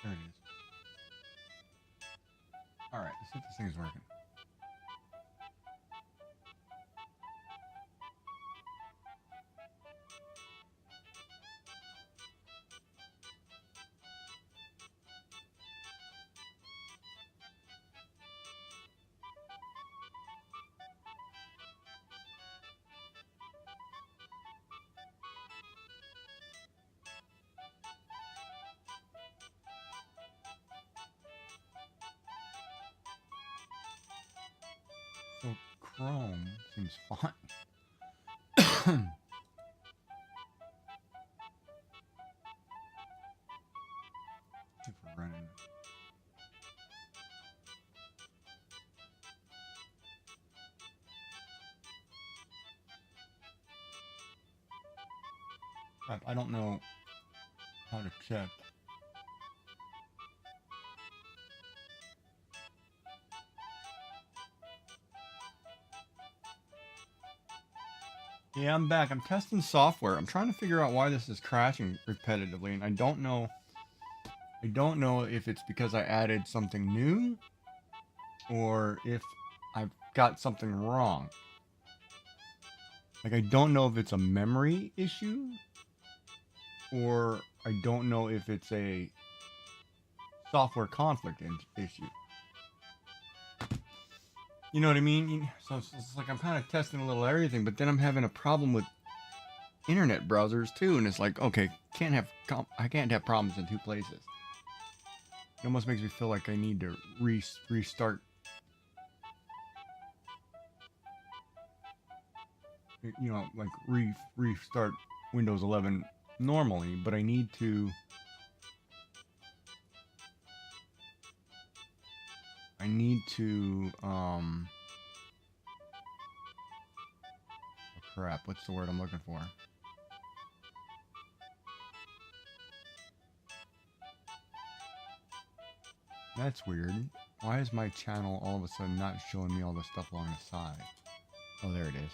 There it is. Alright, let's see if this thing is working. So Chrome seems fine. If we're running. I don't know how to check. Yeah, I'm back. I'm testing software. I'm trying to figure out why this is crashing repetitively, and I don't know. I don't know if it's because I added something new or if I've got something wrong. Like, I don't know if it's a memory issue or I don't know if it's a software conflict issue. You know what I mean? So it's like I'm kind of testing a little everything, but then I'm having a problem with internet browsers too, and it's like, okay, I can't have problems in two places. It almost makes me feel like I need to restart. You know, like restart Windows 11 normally, but I need to. Oh crap, what's the word I'm looking for? That's weird. Why is my channel all of a sudden not showing me all the stuff along the side? Oh, there it is.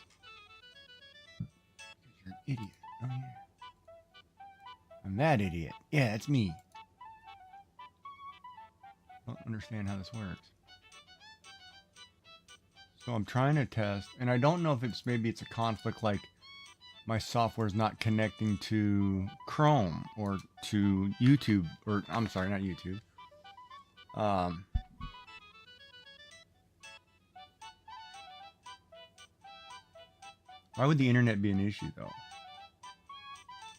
You're an idiot. Oh, yeah. I'm that idiot. Yeah, it's me. I don't understand how this works. So I'm trying to test, and I don't know if maybe it's a conflict, like my software is not connecting to Chrome or to YouTube, or I'm sorry, not YouTube. Why would the internet be an issue though?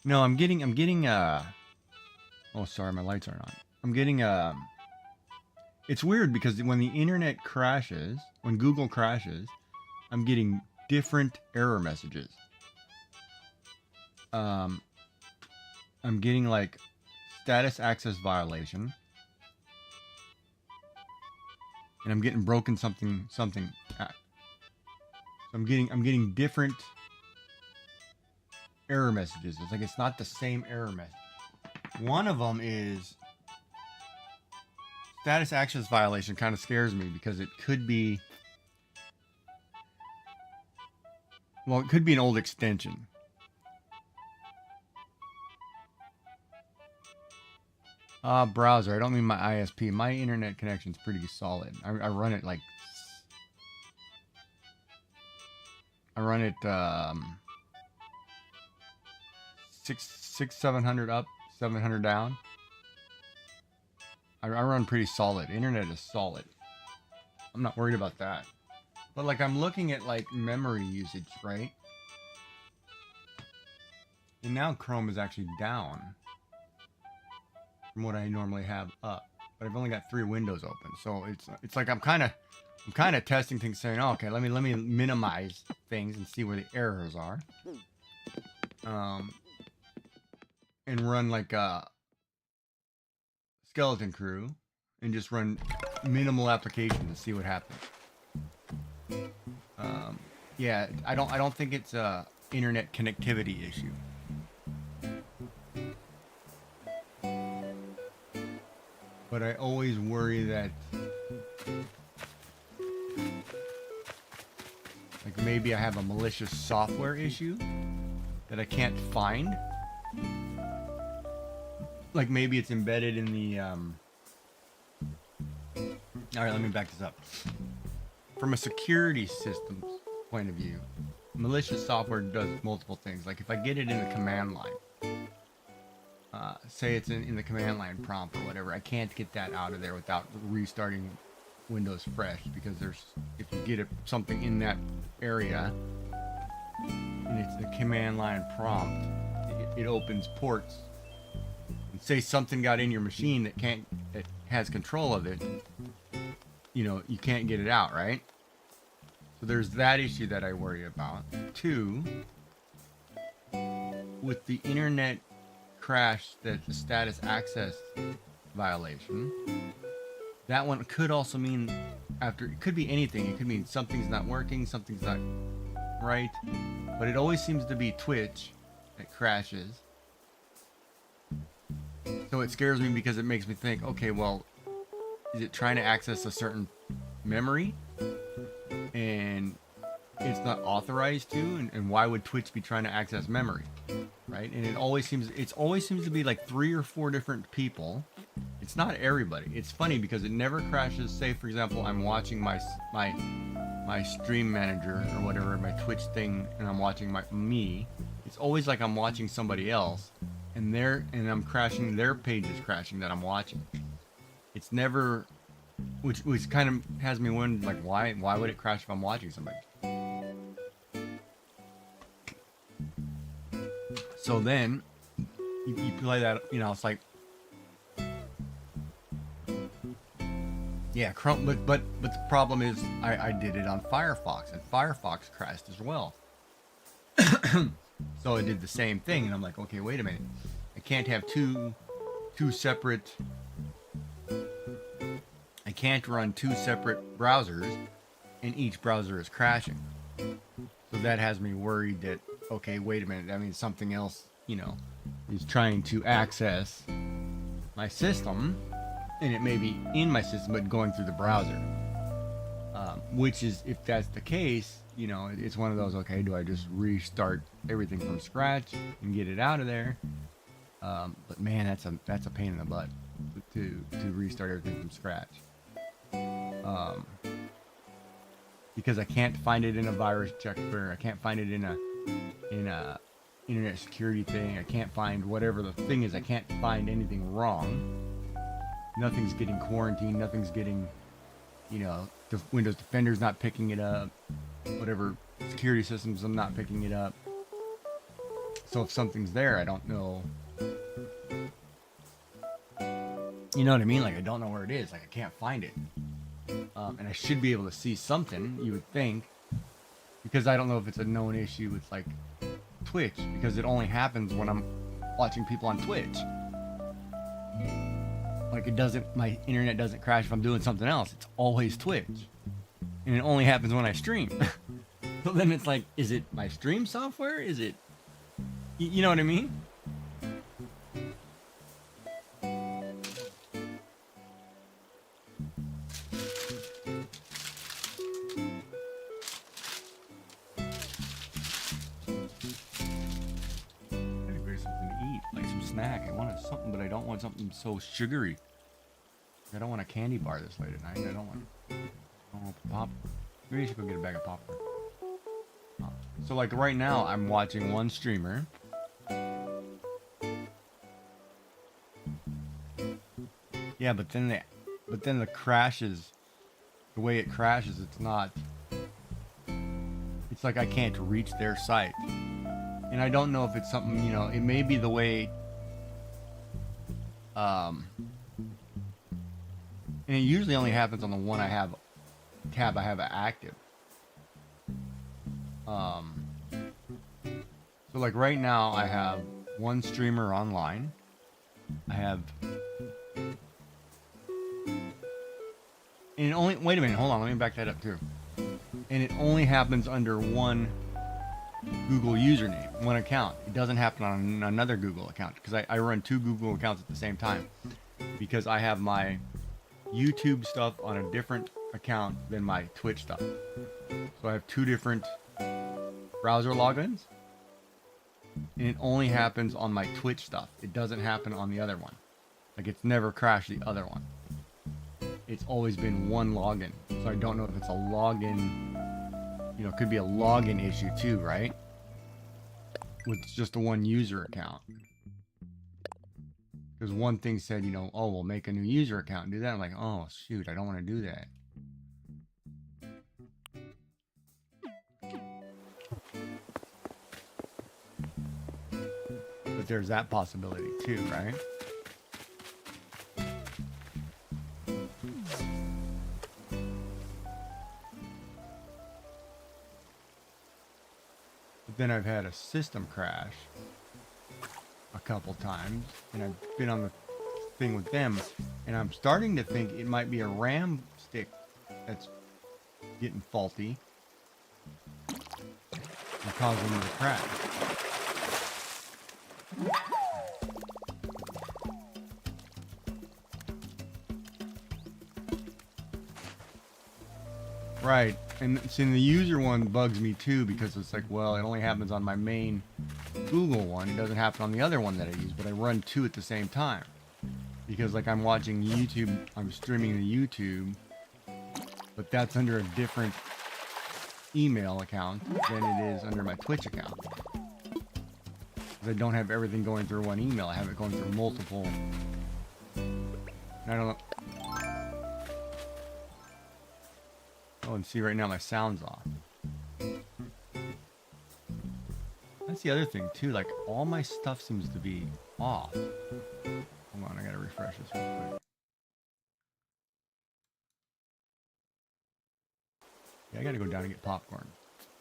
No, I'm getting oh sorry, my lights aren't on. I'm getting it's weird because when the internet crashes, when Google crashes, I'm getting different error messages. I'm getting like status access violation, and I'm getting broken something. So I'm getting different error messages. It's like it's not the same error message. One of them is status access violation. Kind of scares me because it could be, well, it could be an old extension. Browser. I don't mean my ISP. My internet connection's pretty solid. I run it like, I run it 700 up, 700 down. I run pretty solid. Internet is solid. I'm not worried about that. But like I'm looking at like memory usage, right? And now Chrome is actually down from what I normally have up. But I've only got 3 windows open. So it's like I'm kind of testing things, saying, oh, okay, let me minimize things and see where the errors are. And run like a skeleton crew and just run minimal applications and see what happens. Yeah, I don't think it's a internet connectivity issue. But I always worry that like maybe I have a malicious software issue that I can't find. like maybe it's embedded in the all right, let me back this up. From a security systems point of view, malicious software does multiple things. Like if I get it in the command line, say it's in the command line prompt or whatever, I can't get that out of there without restarting Windows fresh, because there's, if you get something in that area and it's the command line prompt, it opens ports. And say something got in your machine that has control of it, you know, you can't get it out, right? So there's that issue that I worry about. Two, with the internet crash, that the status access violation, that one could also mean, after, it could be anything. It could mean something's not working, something's not right, but it always seems to be Twitch that crashes. So it scares me because it makes me think, okay, well, is it trying to access a certain memory and it's not authorized to, and why would Twitch be trying to access memory, right? And it always seems to be like 3 or 4 different people. It's not everybody. It's funny because it never crashes. Say for example, I'm watching my stream manager or whatever, my Twitch thing, and I'm watching me. It's always like I'm watching somebody else, and I'm crashing, their page is crashing that I'm watching. It's never, which kind of has me wondering, like, why would it crash if I'm watching somebody? So then you play that, you know, it's like, yeah, Chrome, but the problem is I did it on Firefox, and Firefox crashed as well. So I did the same thing, and I'm like, okay, wait a minute, I can't have two separate. I can't run 2 separate browsers, and each browser is crashing. So that has me worried that, okay, wait a minute, that means something else, you know, is trying to access my system, and it may be in my system, but going through the browser. Which is, if that's the case, you know, it's one of those, okay, do I just restart everything from scratch and get it out of there? But man, that's a pain in the butt to restart everything from scratch. Because I can't find it in a virus checker, I can't find it in a internet security thing, I can't find whatever the thing is, I can't find anything wrong. Nothing's getting quarantined, nothing's getting, you know, the Windows Defender's not picking it up, whatever security systems, I'm not picking it up. So if something's there, I don't know. You know what I mean? Like, I don't know where it is. Like, I can't find it. And I should be able to see something, you would think. Because I don't know if it's a known issue with, like, Twitch. Because it only happens when I'm watching people on Twitch. Like, my internet doesn't crash if I'm doing something else. It's always Twitch. And it only happens when I stream. So then it's like, is it my stream software? Is it... You know what I mean? Snack. I wanted something, but I don't want something so sugary. I don't want a candy bar this late at night. I don't want popcorn. Maybe I should go get a bag of popcorn. So like right now, I'm watching one streamer. Yeah, but then the crashes, the way it crashes, it's not. It's like I can't reach their site, and I don't know if it's something, you know. It may be the way. And it usually only happens on the one tab I have active. So like right now I have one streamer online. I have, and it only, wait a minute, hold on, let me back that up too. And it only happens under one Google username, one account. It doesn't happen on another Google account, because I run 2 Google accounts at the same time, because I have my YouTube stuff on a different account than my Twitch stuff. So I have 2 different browser logins. And it only happens on my Twitch stuff. It doesn't happen on the other one. Like, it's never crashed the other one. It's always been one login. So I don't know if it's a login. You know, it could be a login issue too, right? With just a one user account. Because one thing said, you know, oh, we'll make a new user account and do that. I'm like, oh, shoot, I don't want to do that. But there's that possibility too, right? But then I've had a system crash a couple times, and I've been on the thing with them, and I'm starting to think it might be a RAM stick that's getting faulty and causing me to crash. Right, and seeing the user one bugs me too, because it's like, well, it only happens on my main Google one. It doesn't happen on the other one that I use, but I run two at the same time. Because like I'm watching YouTube, I'm streaming to YouTube, but that's under a different email account than it is under my Twitch account. Because I don't have everything going through one email, I have it going through multiple. And I don't know. Oh, and see right now my sound's off. That's the other thing too, like all my stuff seems to be off. Hold on, I gotta refresh this real quick. Yeah, I gotta go down and get popcorn.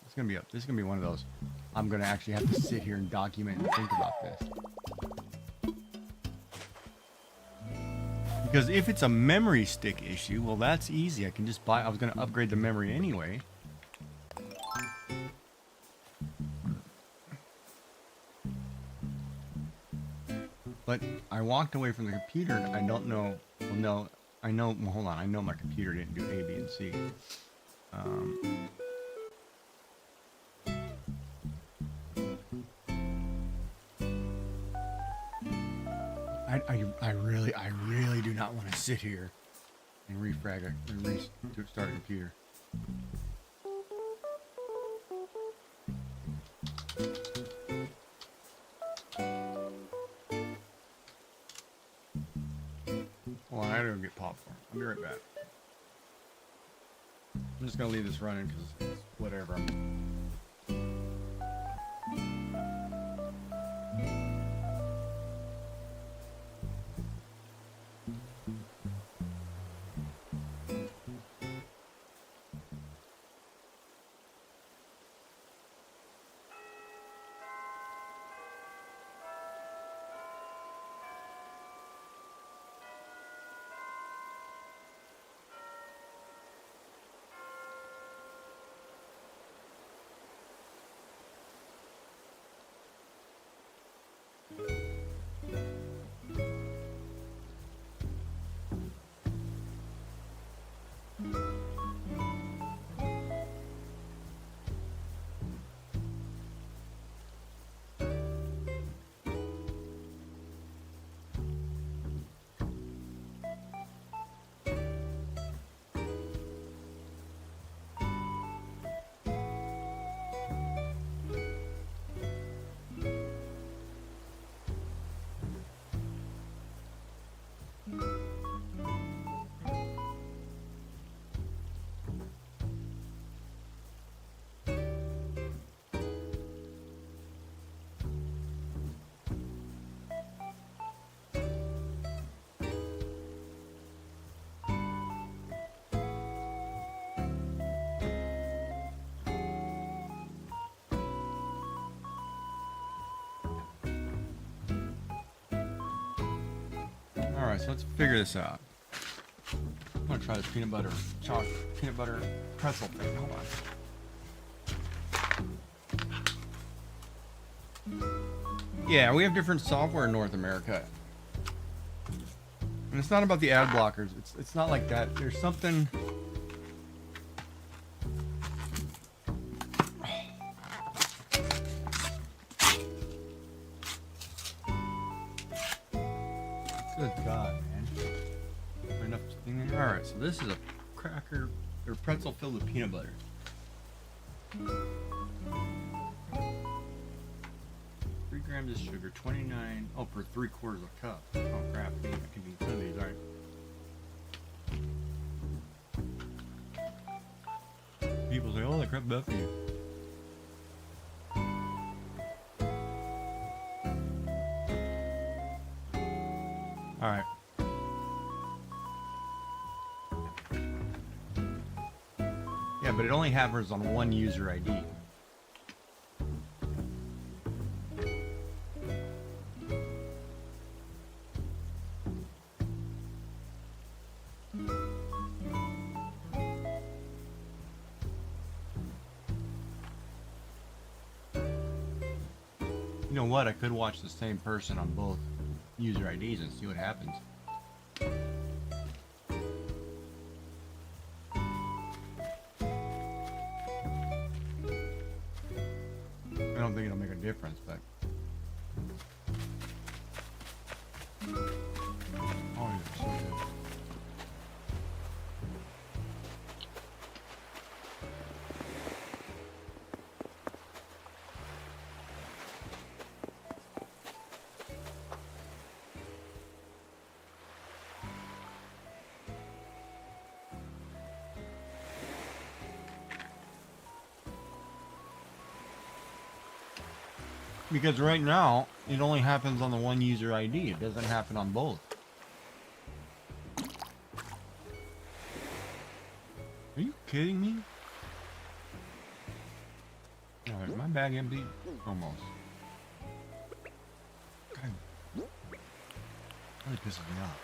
It's gonna be up. This is gonna be one of those. I'm gonna actually have to sit here and document and think about this. Because if it's a memory stick issue, well, that's easy. I can just buy. I was gonna upgrade the memory anyway. But I walked away from the computer and I don't know. Well, no, I know. Well, hold on. I know my computer didn't do A, B, and C. I really do not want to sit here and refrag it and restart a computer. Hold on, I gotta go get popcorn. I'll be right back. I'm just gonna leave this running because it's whatever. Alright, so let's figure this out. I'm gonna try this peanut butter pretzel thing. Hold on. Yeah, we have different software in North America. And it's not about the ad blockers. It's not like that. There's something. So this is a cracker or pretzel filled with peanut butter. 3 grams of sugar, 29. Oh, for 3/4 cup. Oh crap! I can do 2 of these. All right. People say, "Oh, that crap bad for you." All right. Yeah, but it only happens on one user ID. You know what? I could watch the same person on both user IDs and see what happens. I don't think it'll make a difference, but oh, yeah, so good. Because right now, it only happens on the one user ID. It doesn't happen on both. Are you kidding me? Oh, is my bag empty? Almost. God. Really pisses me off.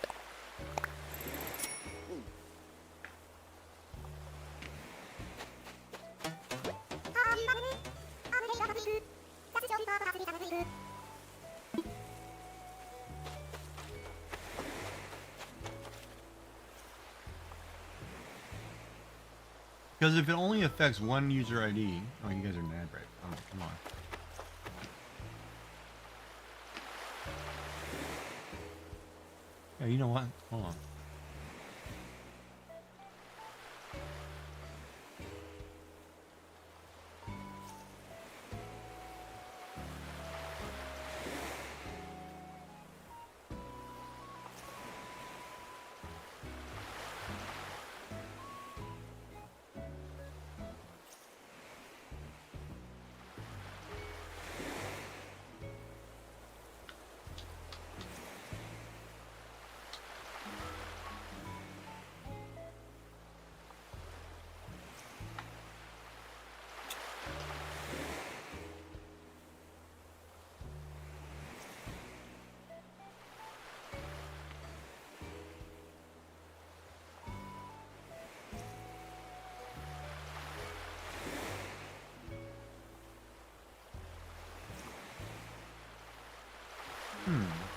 Because if it only affects one user ID, oh, you guys are mad, right? Oh, come on. Yeah, you know what? Hold on.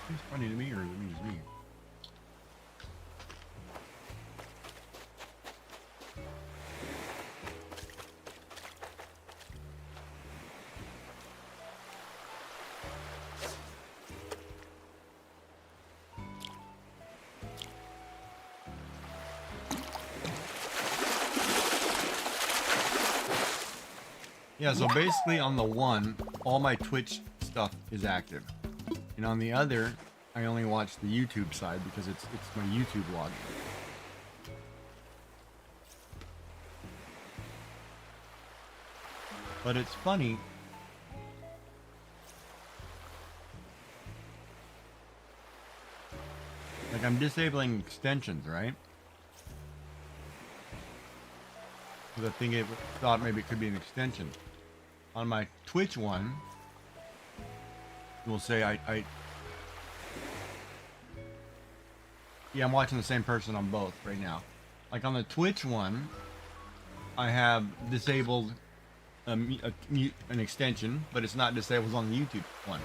It's funny to me, or is it just me? Yeah, so basically on the one, all my Twitch stuff is active. And on the other, I only watch the YouTube side because it's my YouTube login. But it's funny. Like I'm disabling extensions, right? Because I think it thought maybe it could be an extension. On my Twitch one, we'll say yeah, I'm watching the same person on both right now. Like on the Twitch one, I have disabled an extension, but it's not disabled on the YouTube one.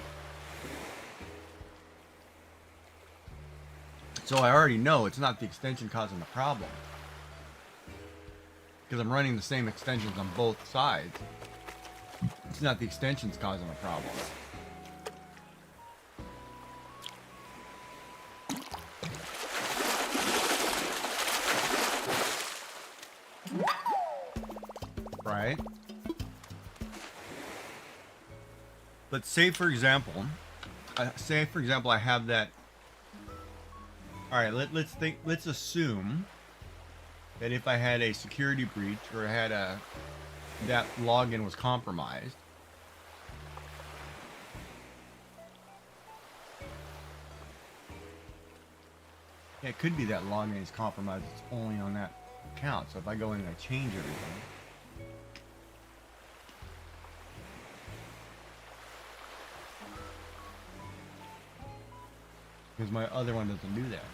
So I already know it's not the extension causing the problem. Because I'm running the same extensions on both sides. It's not the extensions causing the problem. right? But say for example, I have that. All right, let's assume that if I had a security breach or had that login was compromised. Yeah, it could be that login is compromised. It's only on that account. So if I go in and I change everything. Because my other one doesn't do that.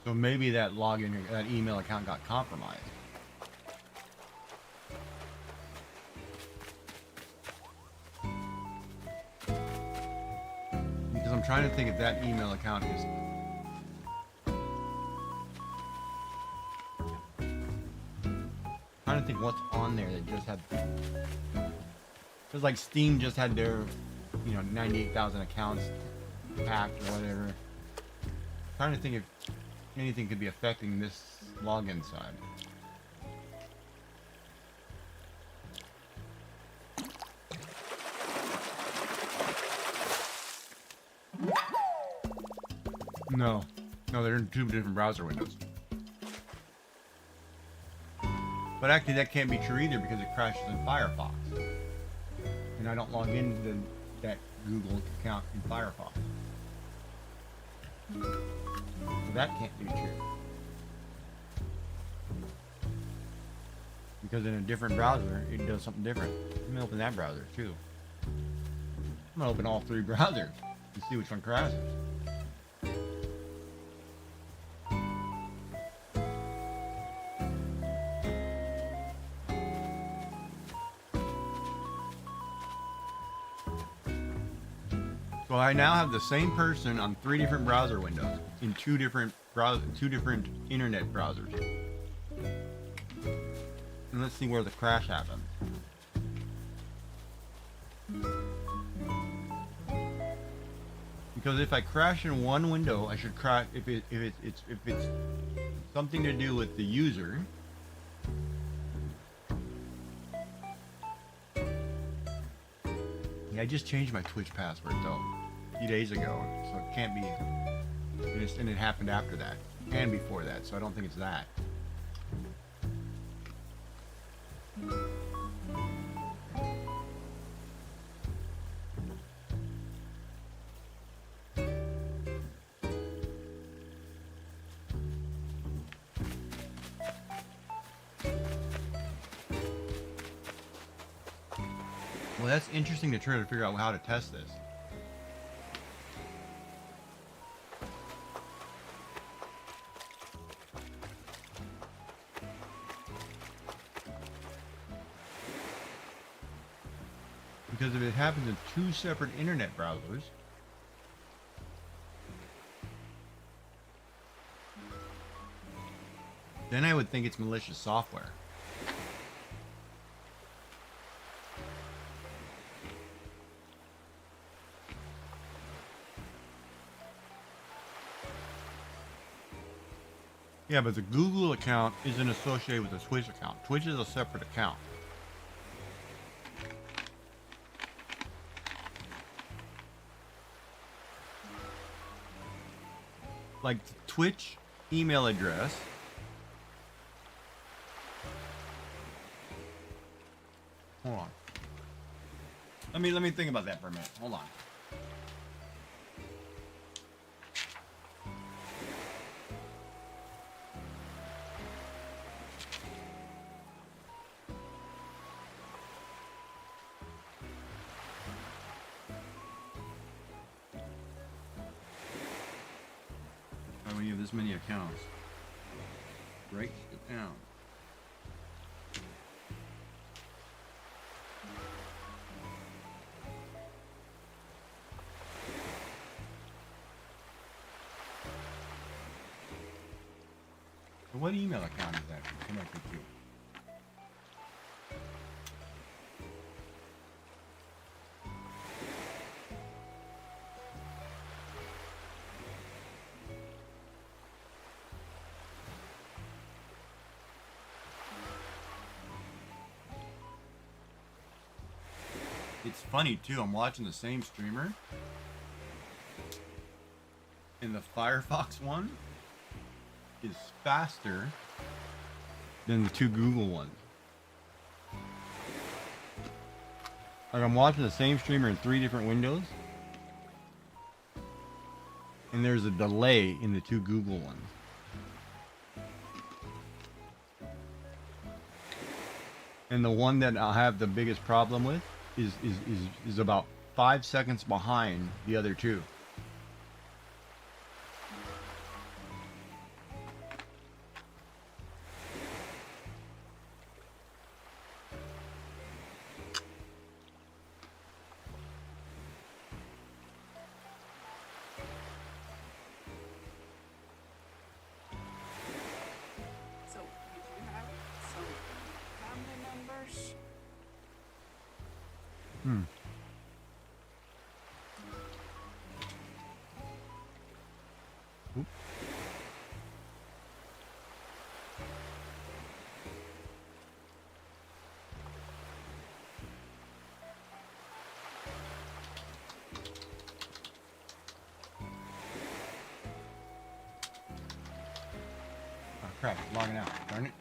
So maybe that login, that email account got compromised. Because I'm trying to think if that email account is... trying to think what's on there that just had... Because like Steam just had their, 98,000 accounts hacked or whatever. I'm trying to think if anything could be affecting this login side. No, they're in two different browser windows. But actually that can't be true either because it crashes in Firefox. And I don't log into that Google account in Firefox. So that can't be true. Because in a different browser, it does something different. Let me open that browser too. I'm gonna open all three browsers and see which one crashes. So I now have the same person on 3 different browser windows in two different internet browsers. And let's see where the crash happened. Because if I crash in one window, I should crash if it's something to do with the user. Yeah, I just changed my Twitch password though. A few days ago, so it can't be, and it happened after that and before that, so I don't think it's that. Well, that's interesting to try to figure out how to test this. Because if it happens in 2 separate internet browsers, then I would think it's malicious software. Yeah, but the Google account isn't associated with the Twitch account. Twitch is a separate account. Like the Twitch email address. Hold on. Let me think about that for a minute. Hold on. When you have this many accounts, break it down. So what email account is that connected to? It's funny too. I'm watching the same streamer, and the Firefox one is faster than the two Google ones. Like I'm watching the same streamer in 3 different windows, and there's a delay in the two Google ones. And the one that I have the biggest problem with is about 5 seconds behind the other two. So we do have some family members. Oop. Oh crap, it's logging out. Darn it.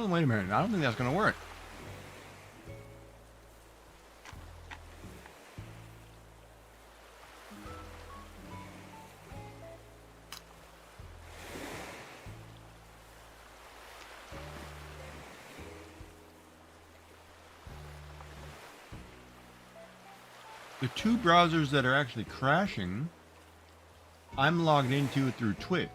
Wait a minute. I don't think that's going to work. The two browsers that are actually crashing, I'm logged into through Twitch.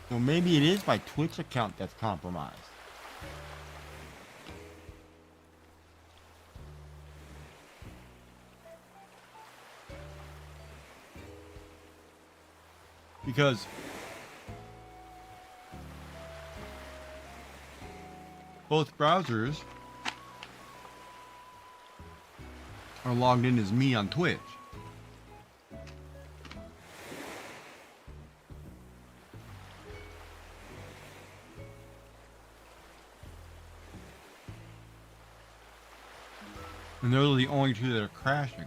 So maybe it is my Twitch account that's compromised. Because both browsers are logged in as me on Twitch. And those are the only two that are crashing.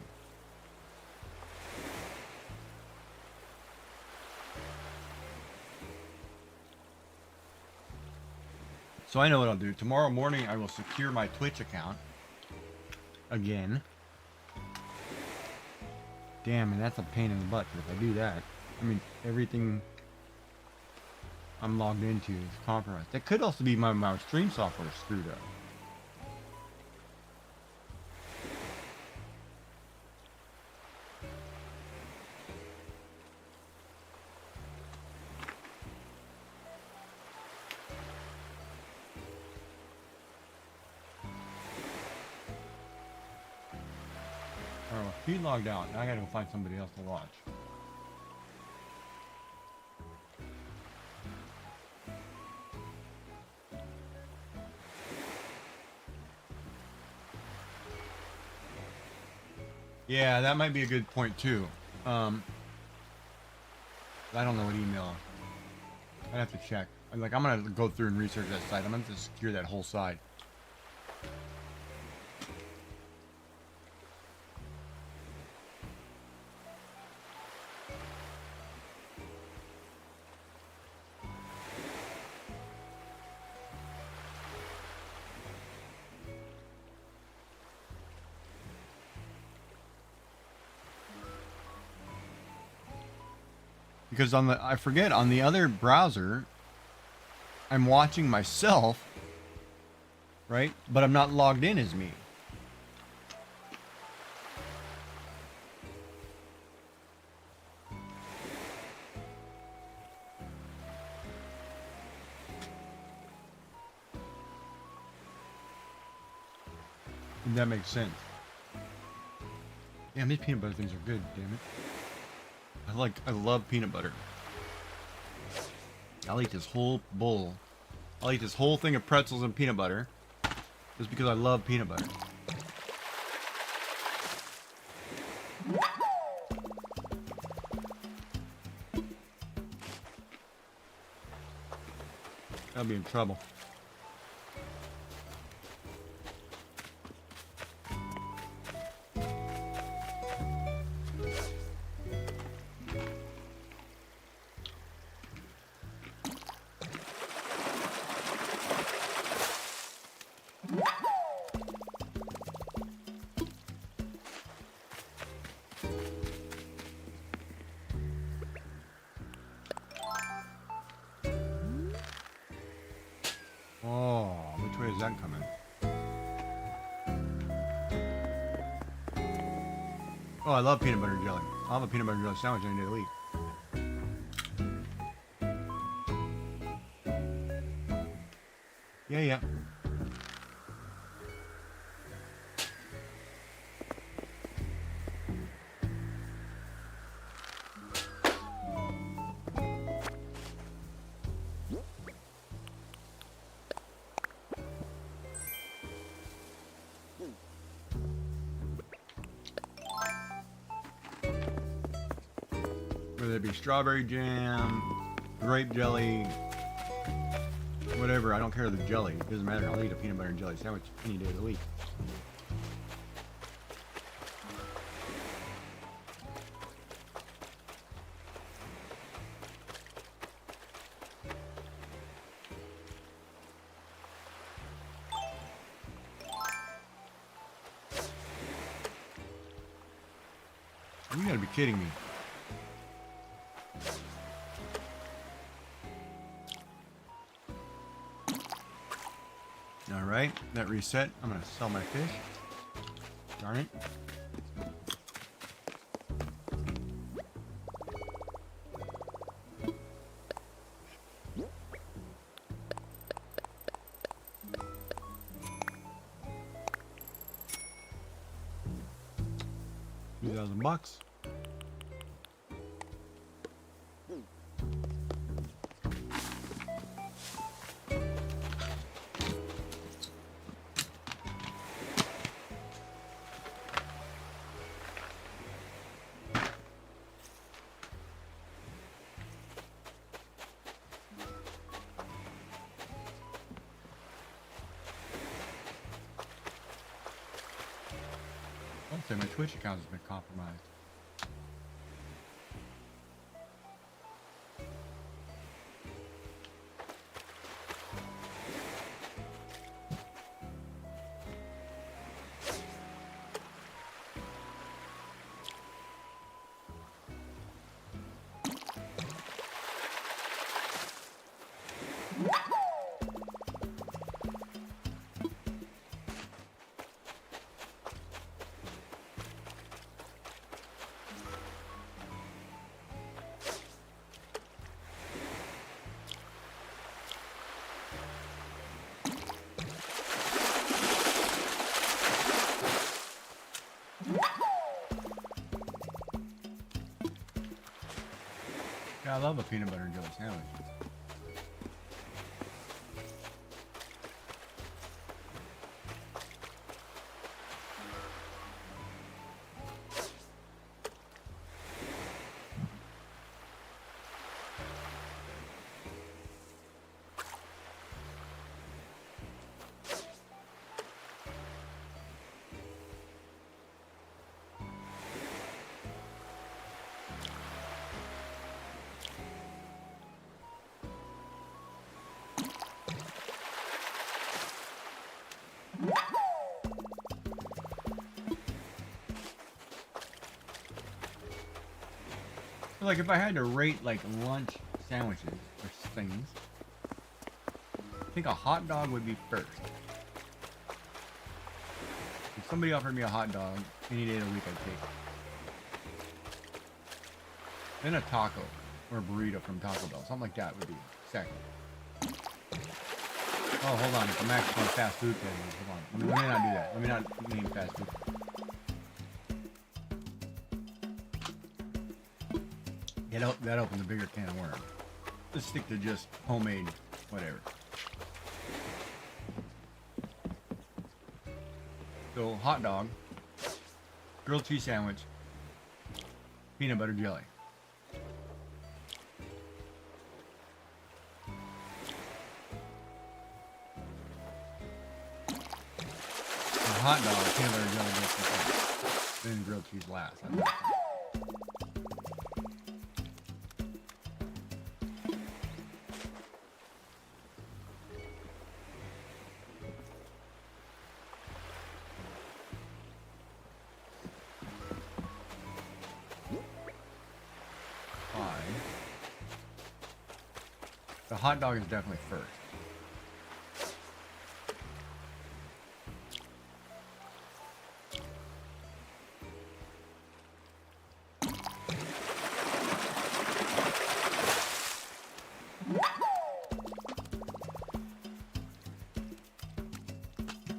So I know what I'll do. Tomorrow morning I will secure my Twitch account. Again. Damn, and that's a pain in the butt. If I do that, I mean, everything I'm logged into is compromised. That could also be my stream software screwed up. Oh, he logged out. Now I gotta go find somebody else to watch. Yeah, that might be a good point too. I don't know what email. I'd have to check. I'm gonna go through and research that site. I'm gonna have to secure that whole site. Because I forget, on the other browser, I'm watching myself, right? But I'm not logged in as me. If that makes sense. Damn, these peanut butter things are good, damn it. I love peanut butter. I'll eat this whole bowl I'll eat this whole thing of pretzels and peanut butter just because I love peanut butter. I'll be in trouble. Oh, which way is that coming? Oh, I love peanut butter and jelly. I'll have a peanut butter and jelly sandwich any day of the week. Yeah. Whether it be strawberry jam, grape jelly, whatever, I don't care the jelly. It doesn't matter. I'll eat a peanut butter and jelly sandwich any day of the week. You gotta be kidding me. Alright, that reset. I'm gonna sell my fish. Darn it. $2,000. I'll say my Twitch account has been compromised. Yeah, I love a peanut butter and jelly sandwich. Like if I had to rate like lunch sandwiches or things, I think a hot dog would be first. If somebody offered me a hot dog any day of the week, I'd take it. Then a taco or a burrito from Taco Bell, something like that would be second. Oh, hold on, I'm actually on fast food places. Hold on, let me not do that. Let me not name fast food. That opened a bigger can of worms. Let's stick to just homemade, whatever. So hot dog, grilled cheese sandwich, peanut butter jelly. And hot dog, peanut butter jelly goes first, then grilled cheese last. The hot dog is definitely first.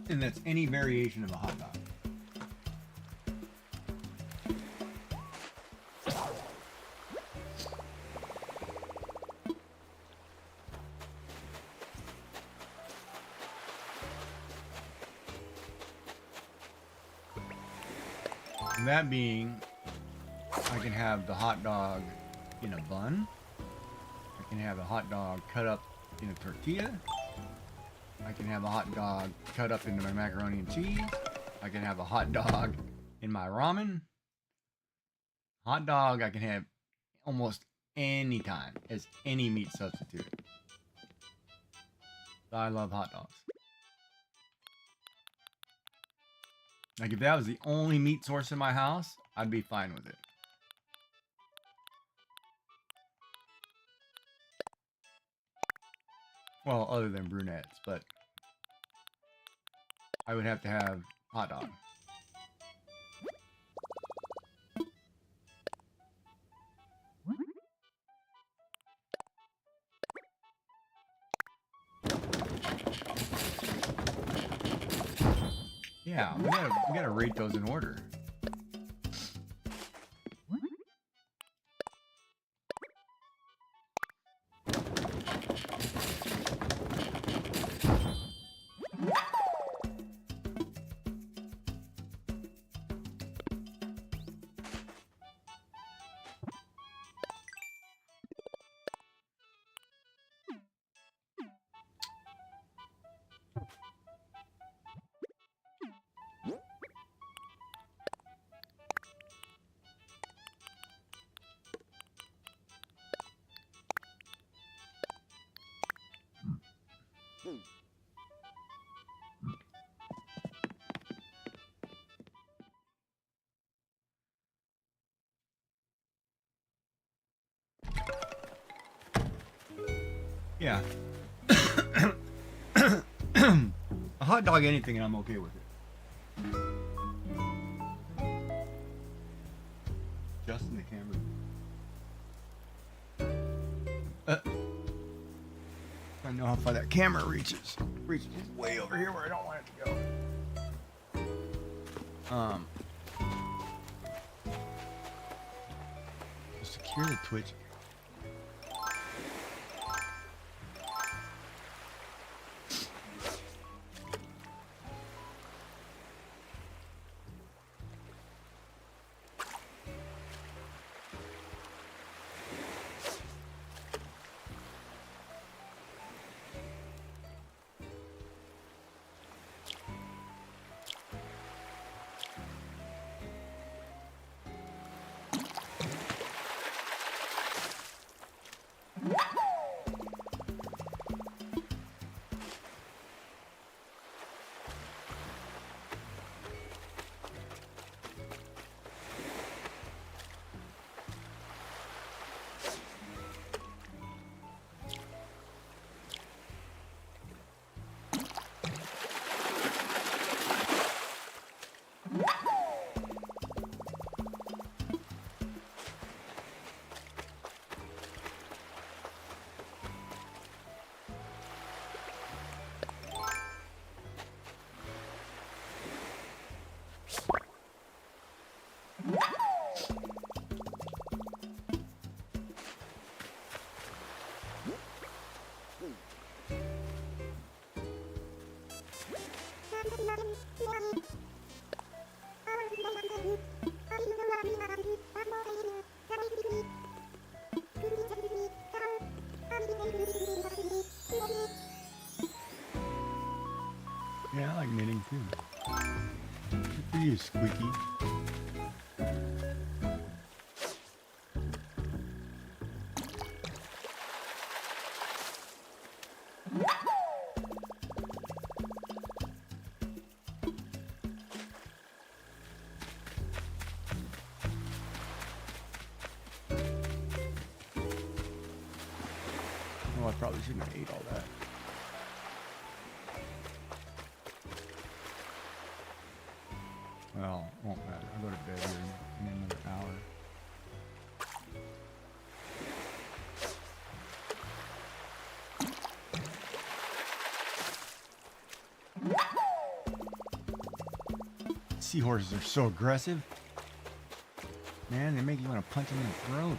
And that's any variation of a hot dog. And that being, I can have the hot dog in a bun. I can have a hot dog cut up in a tortilla. I can have a hot dog cut up into my macaroni and cheese. I can have a hot dog in my ramen. Hot dog I can have almost any time as any meat substitute. I love hot dogs. Like if that was the only meat source in my house, I'd be fine with it. Well, other than brunettes, but I would have to have hot dog. Yeah, we gotta rate those in order. Yeah. A hot dog anything and I'm okay with it. Just in the camera. I know how far that camera reaches. Reaches way over here where I don't want it to go. Secure the Twitch. working too. Good for you, Squeaky. Oh, I probably shouldn't have ate all that. Well, won't matter. I'll go to bed here in another hour. Seahorses are so aggressive. Man, they make you want to punch them in the throat.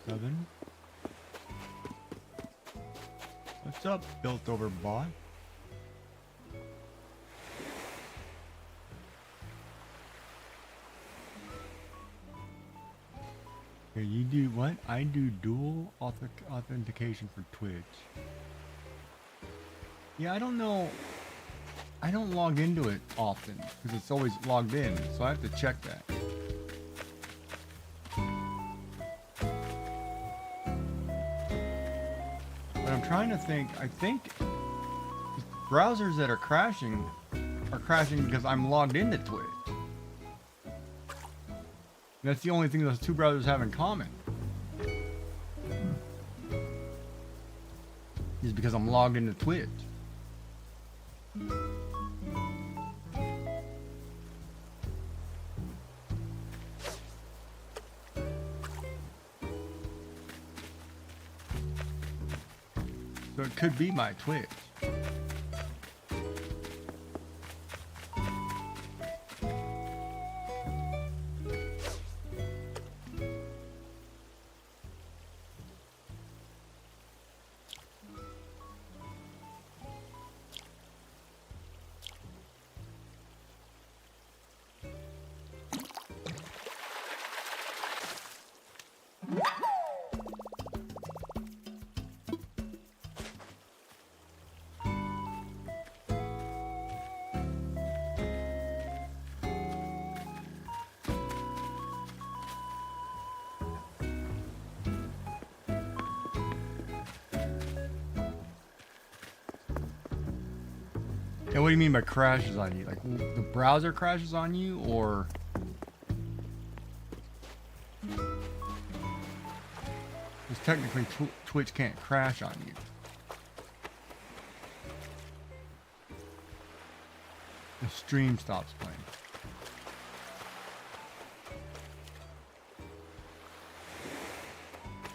Seven. What's up, built over bot? Okay, you do what? I do dual authentication for Twitch. Yeah, I don't know. I don't log into it often because it's always logged in, so I have to check that. But I'm trying to think. I think browsers that are crashing because I'm logged into Twitch. That's the only thing those two browsers have in common. Is because I'm logged into Twitch. So it could be my Twitch. Yeah, what do you mean by crashes on you? Like the browser crashes on you, or because technically Twitch can't crash on you. The stream stops playing.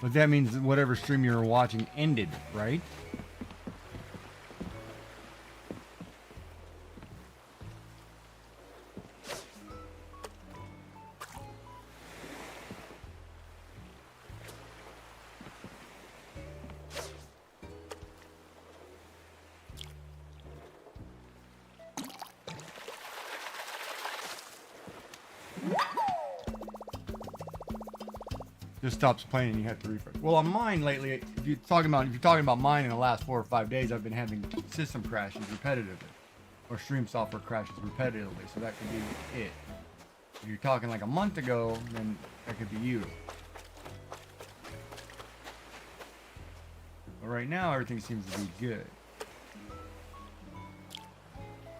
But that means that whatever stream you were watching ended, right? Just stops playing and you have to refresh. Well, on mine lately, if you're talking about mine in the last 4 or 5 days, I've been having system crashes repetitively, or stream software crashes repetitively. So that could be it. If you're talking like a month ago, then that could be you. But right now, everything seems to be good.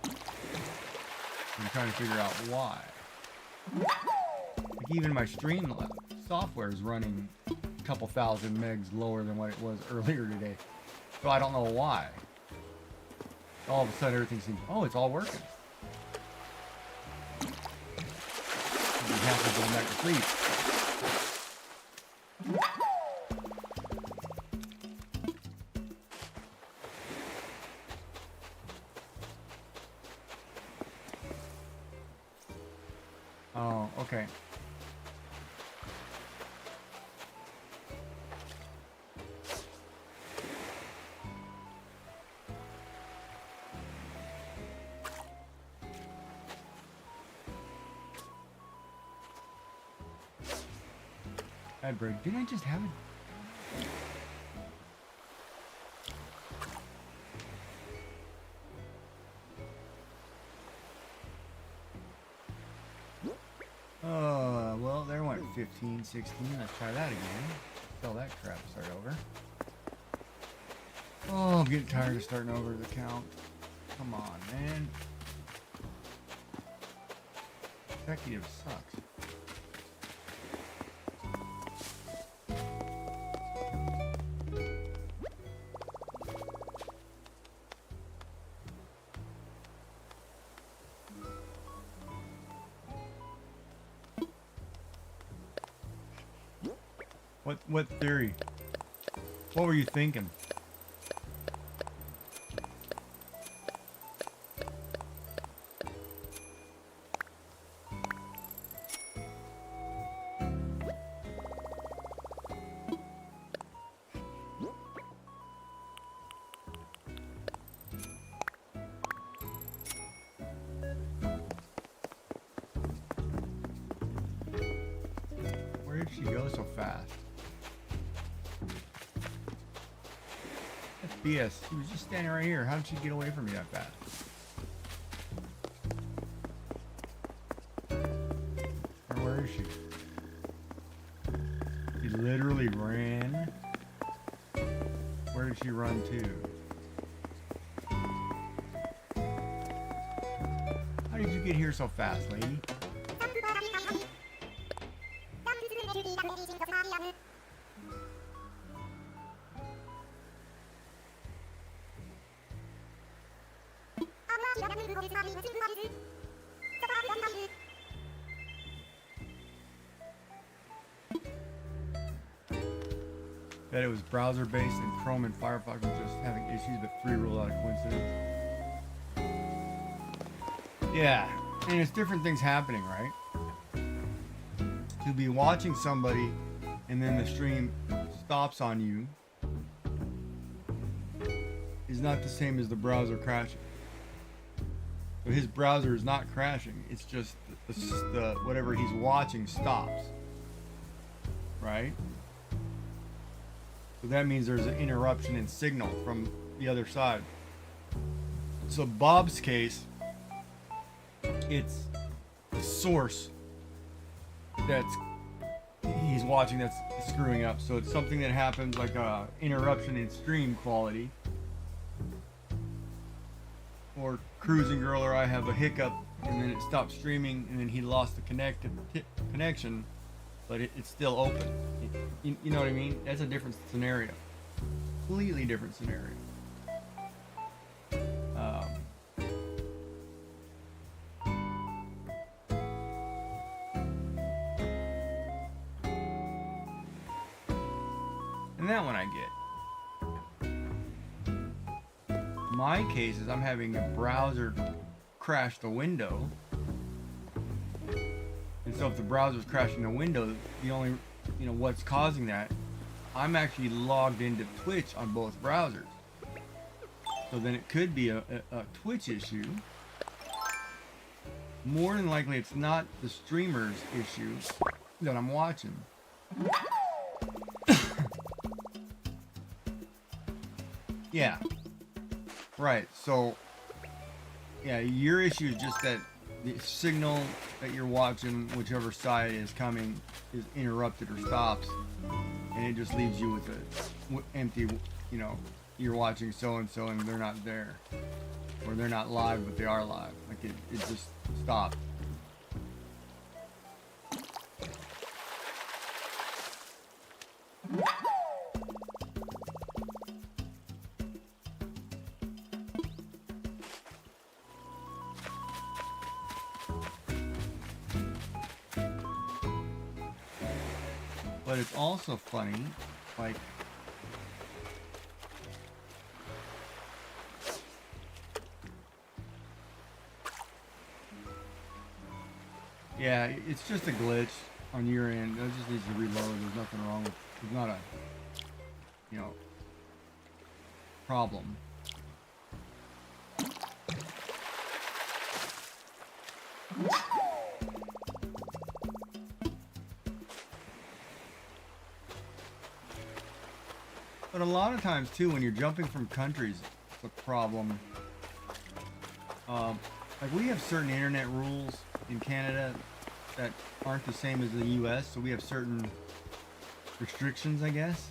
I'm trying to figure out why. Like even my stream software is running a couple thousand megs lower than what it was earlier today. So I don't know why. All of a sudden everything seems, oh, it's all working. He's halfway going back to sleep. Oh, okay. Bad break. Didn't I just have it? Well, there went 15, 16. Let's try that again. Sell that crap, start over. Oh, I'm getting tired of starting over the count. Come on, man. Executive sucks. What theory? What were you thinking? Where did she go so fast? That's BS. She was just standing right here. How did she get away from me that fast? Where is she? She literally ran. Where did she run to? How did you get here so fast, lady? That it was browser based and Chrome and Firefox were just having issues, but 3 ruled out a coincidence. Yeah, and it's different things happening, right? To be watching somebody and then the stream stops on you is not the same as the browser crashing. So his browser is not crashing, it's just the whatever he's watching stops, right? So that means there's an interruption in signal from the other side. So Bob's case, it's the source that's he's watching that's screwing up. So it's something that happens like a interruption in stream quality, or Cruising Girl or I have a hiccup and then it stops streaming and then he lost the connection, but it's still open. You know what I mean? That's a different scenario. Completely different scenario. And that one I get. My case is I'm having a browser crash the window. And so if the browser's crashing the window, the only, what's causing that, I'm actually logged into Twitch on both browsers. So then it could be a Twitch issue. More than likely it's not the streamer's issue that I'm watching. Yeah. Right, so yeah, your issue is just that the signal that you're watching, whichever side is coming, is interrupted or stops, and it just leaves you with a empty, you're watching so-and-so and they're not there. Or they're not live, but they are live. Like it just stopped. But it's also funny, like, yeah, it's just a glitch on your end. It just needs to reload. There's nothing wrong with, it's not a, you know, problem. But a lot of times too, when you're jumping from countries, it's a problem. Like we have certain internet rules in Canada that aren't the same as the US, so we have certain restrictions, I guess.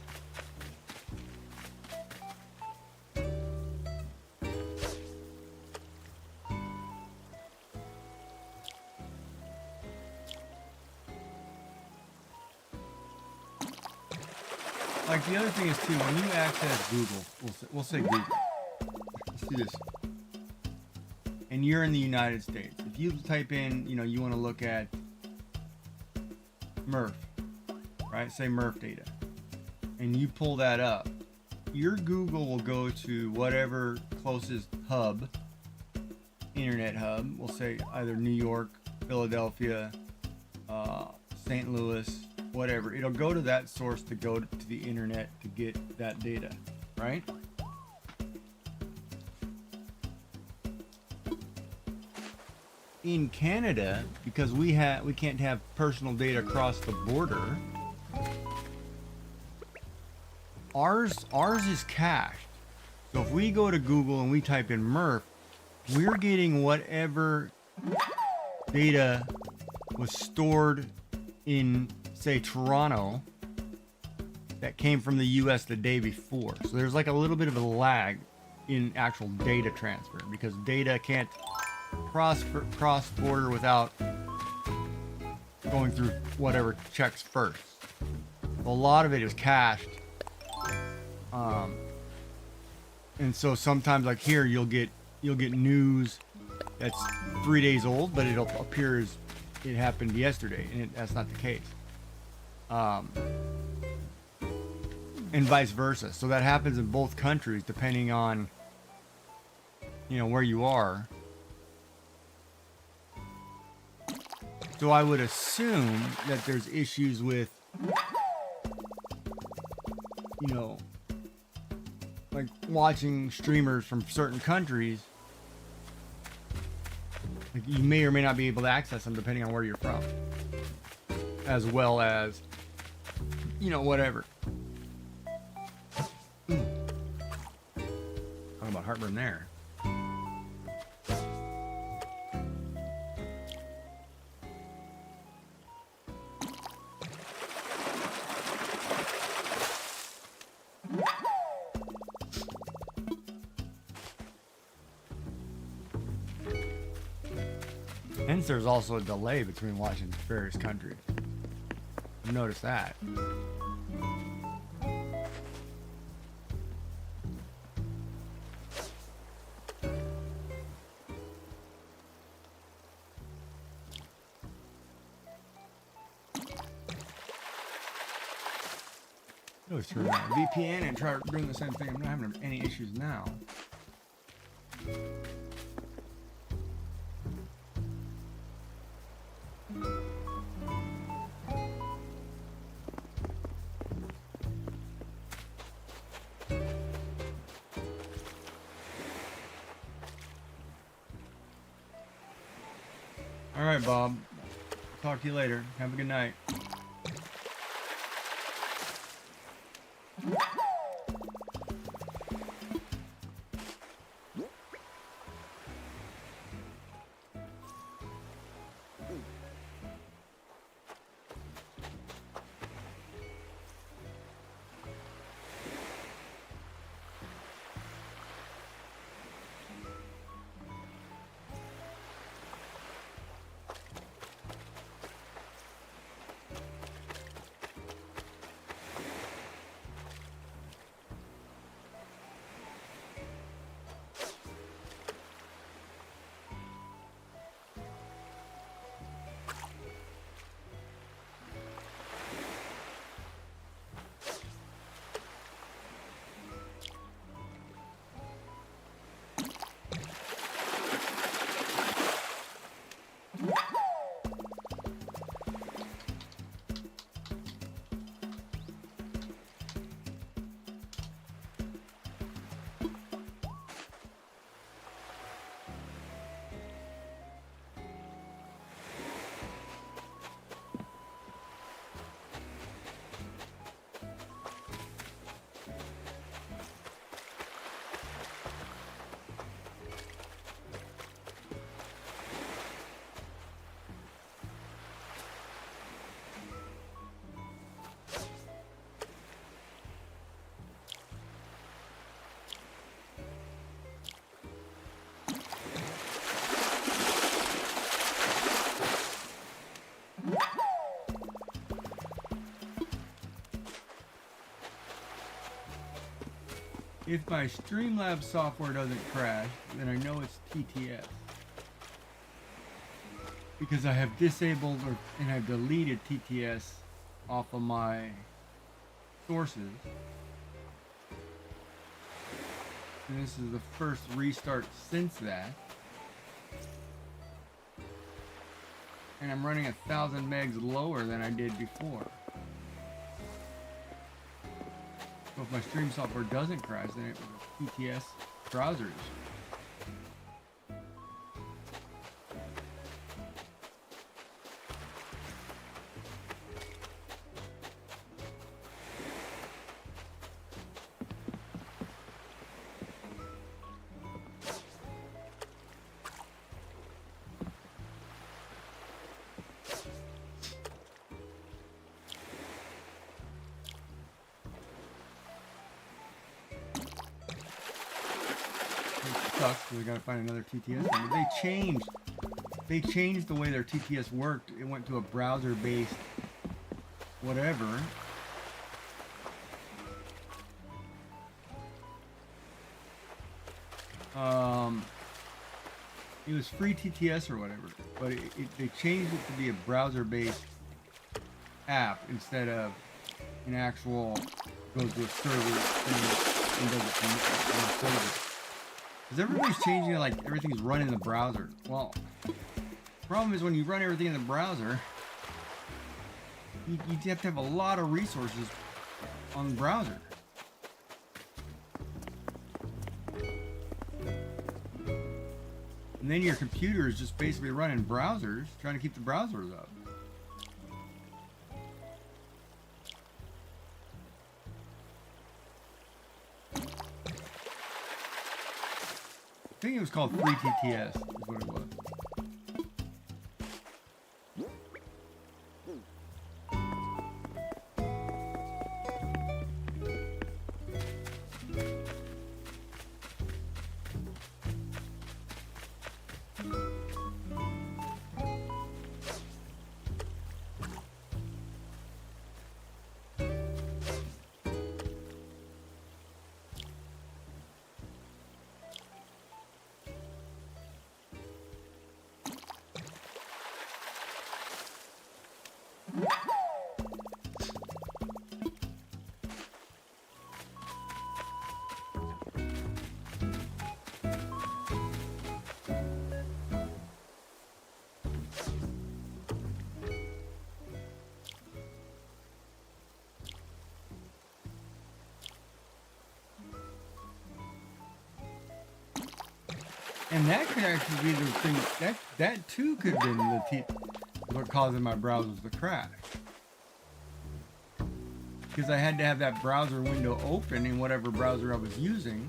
Like the other thing is too, when you access Google, we'll say Google. Let's do this. And you're in the United States. If you type in, you know, you want to look at MRF, right? Say MRF data. And you pull that up. Your Google will go to whatever closest hub, internet hub. We'll say either New York, Philadelphia, St. Louis, whatever. It'll go to that source to go to the internet to get that data, right? In Canada, because we can't have personal data across the border, ours is cached. So if we go to Google and we type in MRF, we're getting whatever data was stored in, say, Toronto that came from the US the day before. So there's like a little bit of a lag in actual data transfer because data can't cross border without going through whatever checks first. A lot of it is cached. And so sometimes like here you'll get news that's 3 days old, but it'll appear as it happened yesterday, and that's not the case. And vice versa. So that happens in both countries depending on, you know, where you are. So I would assume that there's issues with, you know, like watching streamers from certain countries. Like you may or may not be able to access them depending on where you're from. As well as, you know, whatever. Talking about heartburn there. Hence, there's also a delay between watching various countries. I've noticed that. I always turn on VPN and try doing the same thing. I'm not having any issues now. All right, Bob. Talk to you later. Have a good night. If my Streamlabs software doesn't crash, then I know it's TTS. Because I have disabled and I've deleted TTS off of my sources. And this is the first restart since that. And I'm running 1,000 megs lower than I did before. So if my stream software doesn't crash, then it was a TTS browser issue. Sucks, we gotta find another TTS number. They changed the way their TTS worked. It went to a browser-based whatever. It was free TTS or whatever, but they changed it to be a browser-based app instead of an actual goes to a server thing and does it from a server. Because everybody's changing it, like everything's run in the browser. Well, the problem is when you run everything in the browser, you have to have a lot of resources on the browser. And then your computer is just basically running browsers, trying to keep the browsers up. I think it was called free TTS, is what it was. And that could actually be the thing, that too could have been what causing my browsers to crash. Because I had to have that browser window open in whatever browser I was using.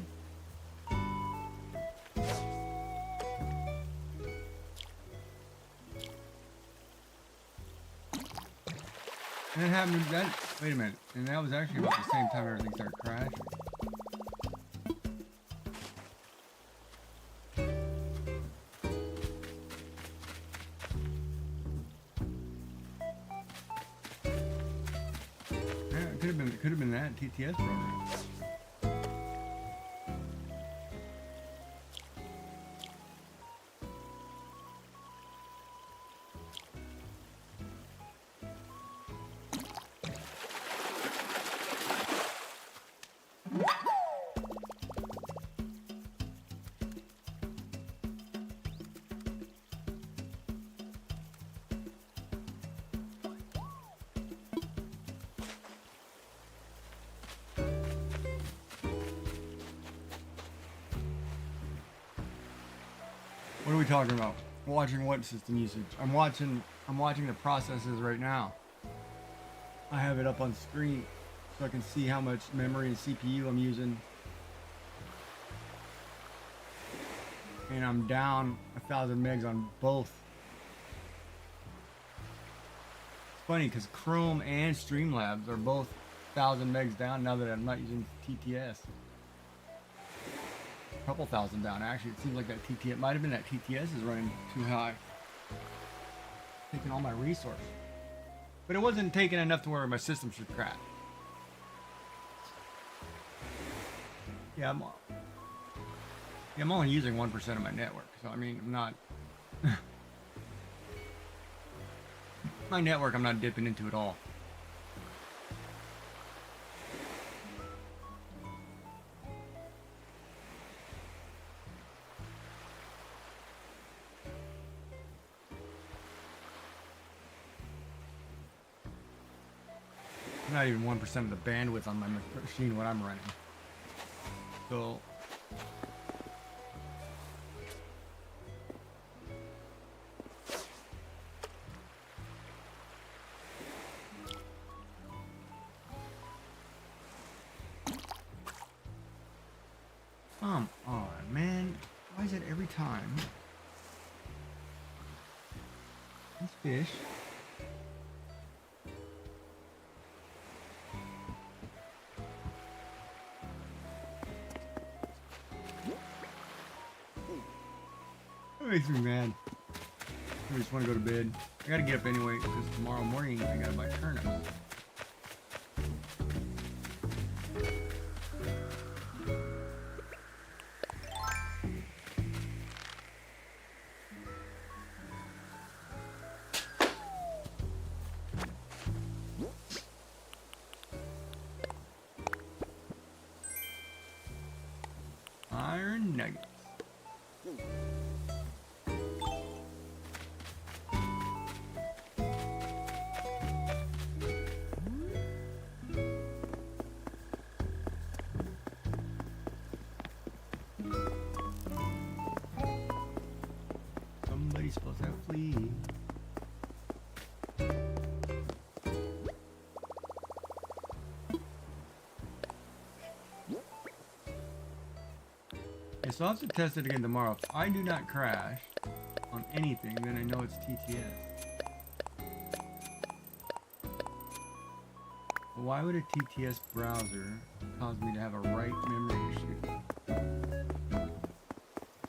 And it happened wait a minute, and that was actually about the same time everything started crashing. Could have been that TTS program. What are we talking about? Watching what system usage? I'm watching the processes right now. I have it up on screen so I can see how much memory and CPU I'm using. And I'm down 1,000 megs on both. It's funny because Chrome and Streamlabs are both 1,000 megs down now that I'm not using TTS. Couple thousand down actually. It seems like that TTS might have been that TTS is running too high, taking all my resources, but it wasn't taking enough to where my system should crash. Yeah, I'm only using 1% of my network, so I mean, I'm not. My network, I'm not dipping into at all. Not even 1% of the bandwidth on my machine what I'm running. So come on, man. Why is it every time? These fish. That makes me mad. I just want to go to bed. I gotta get up anyway because tomorrow morning I gotta buy turnips. Iron nuggets. Somebody's supposed to have flea. Okay, so I'll have to test it again tomorrow. If I do not crash on anything, then I know it's TTS. But why would a TTS browser cause me to have a write memory issue?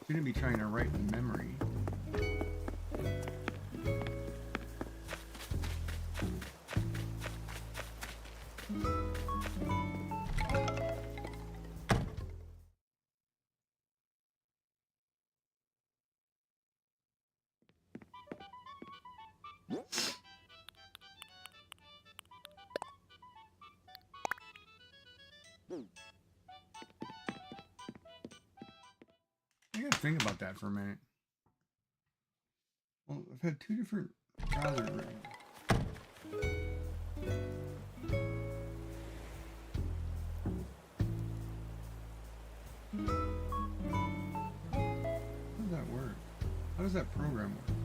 Shouldn't be trying to write the memory. I gotta think about that for a minute. Well, I've had two different browsers running. How does that work? How does that program work?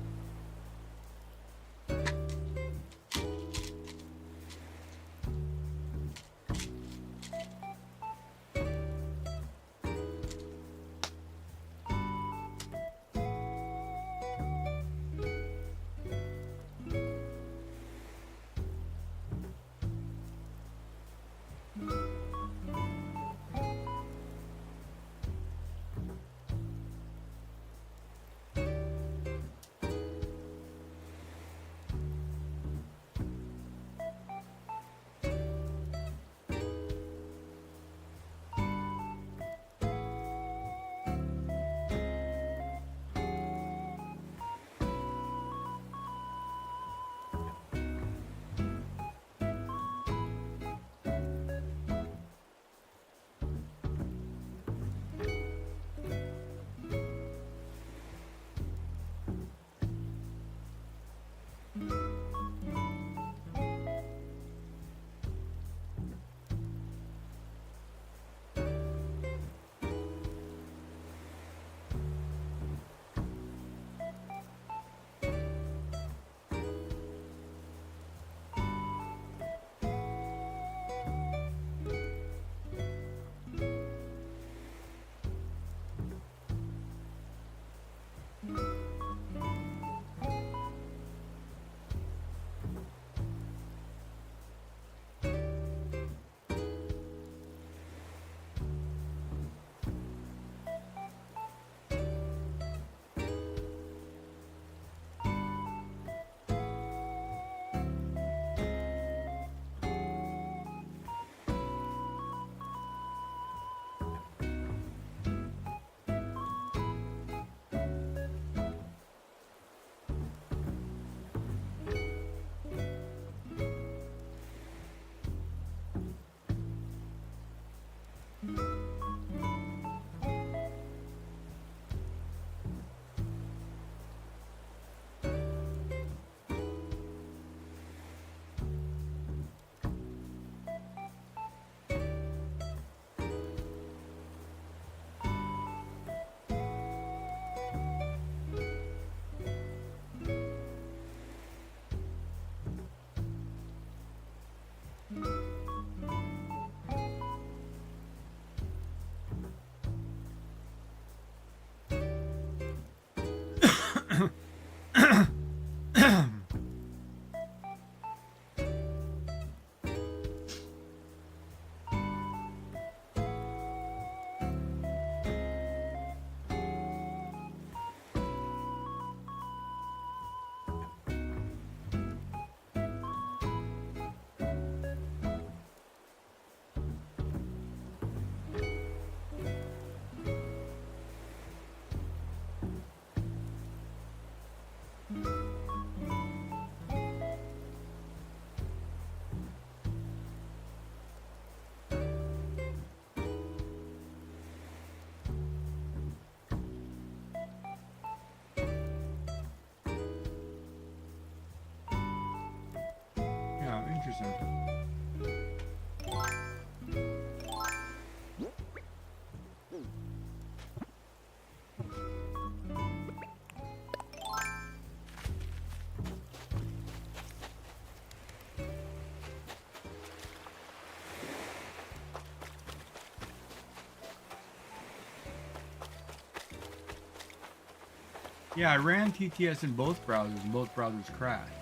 Yeah, I ran TTS in both browsers, and both browsers crashed.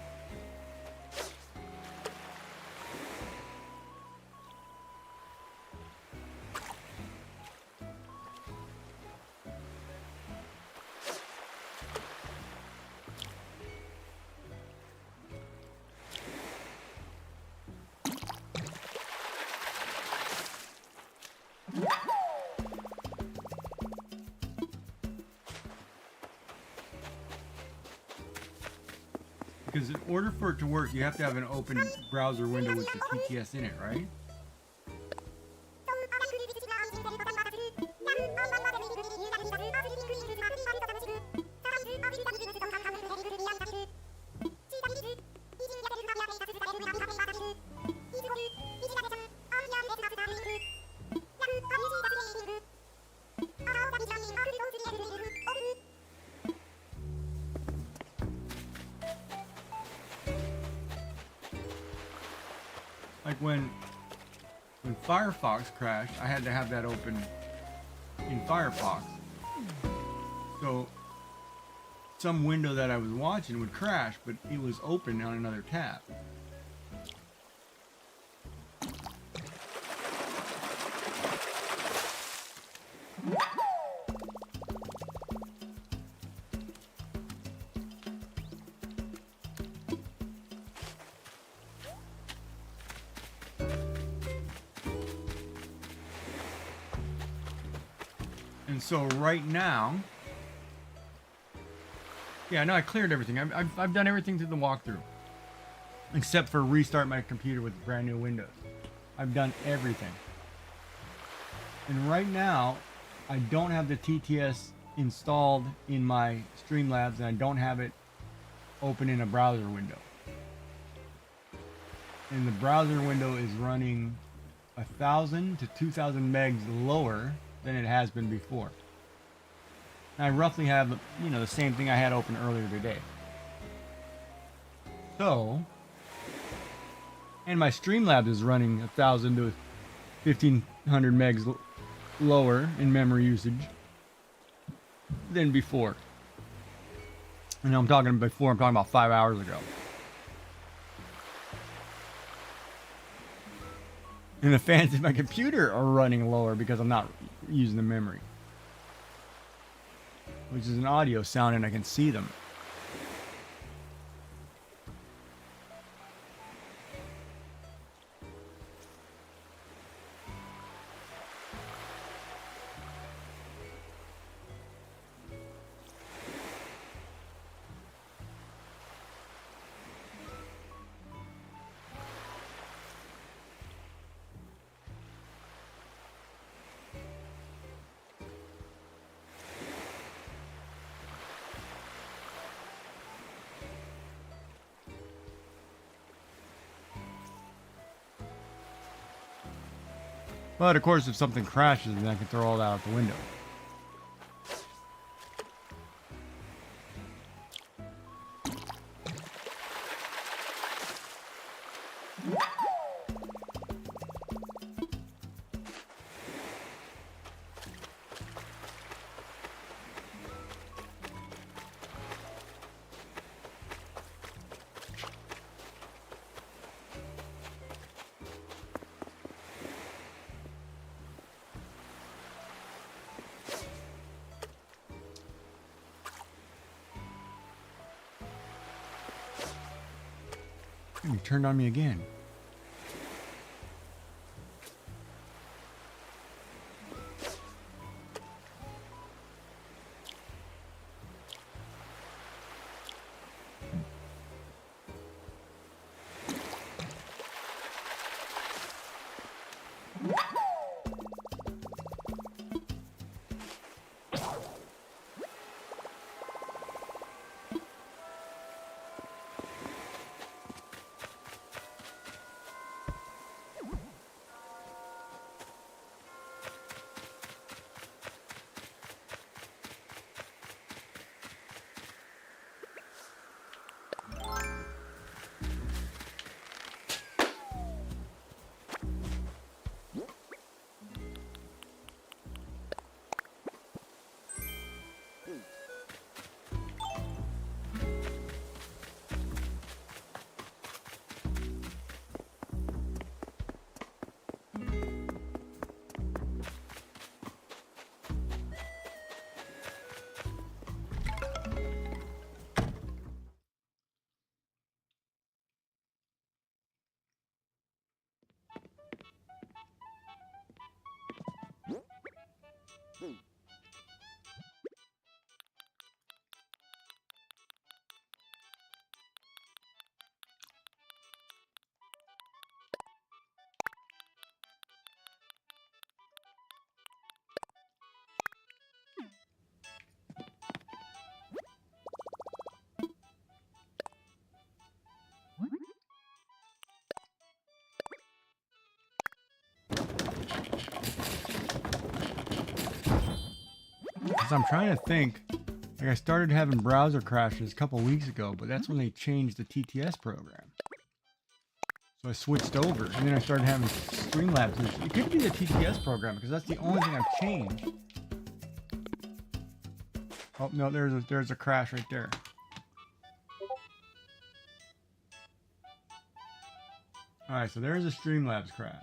Because in order for it to work, you have to have an open browser window with the TTS in it, right? Like when Firefox crashed, I had to have that open in Firefox. So some window that I was watching would crash, but it was open on another tab. And so right now, yeah, no, I cleared everything. I've done everything through the walkthrough, except for restart my computer with brand new Windows. I've done everything. And right now, I don't have the TTS installed in my Streamlabs, and I don't have it open in a browser window. And the browser window is running 1,000 to 2,000 megs lower than it has been before. And I roughly have, you know, the same thing I had open earlier today. So, and my Streamlabs is running 1,000 to 1,500 megs lower in memory usage than before. And I'm talking before, I'm talking about 5 hours ago. And the fans in my computer are running lower because I'm not using the memory. Which is an audio sound and I can see them. But of course, if something crashes, then I can throw all that out the window. You turned on me again. Because I'm trying to think. Like I started having browser crashes a couple weeks ago, but that's when they changed the TTS program. So I switched over, and then I started having Streamlabs issues. It could be the TTS program because that's the only thing I've changed. Oh no, there's a crash right there. All right, so there's a Streamlabs crash.